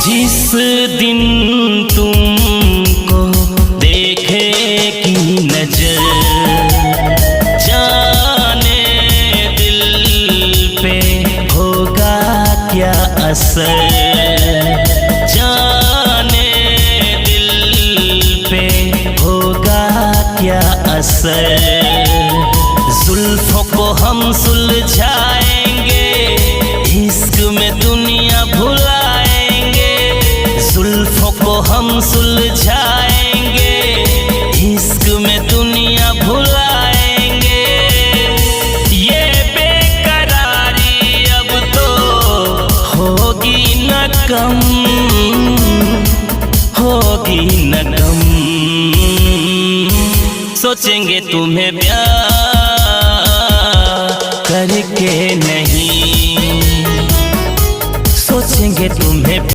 जिस दिन तुमको देखेगी नजर, जाने दिल पे होगा क्या असर, जाने दिल पे होगा क्या असर। जुल्फों को हम सुलझाएंगे, इश्क में दुनिया भुलाएंगे। जुल्फों को हम सुलझाएंगे, इश्क में दुनिया भुलाएंगे। ये बेकरारी अब तो होगी न कम, होगी न कम। सोचेंगे तुम्हें प्यार करके नहीं, सोचेंगे तुम्हें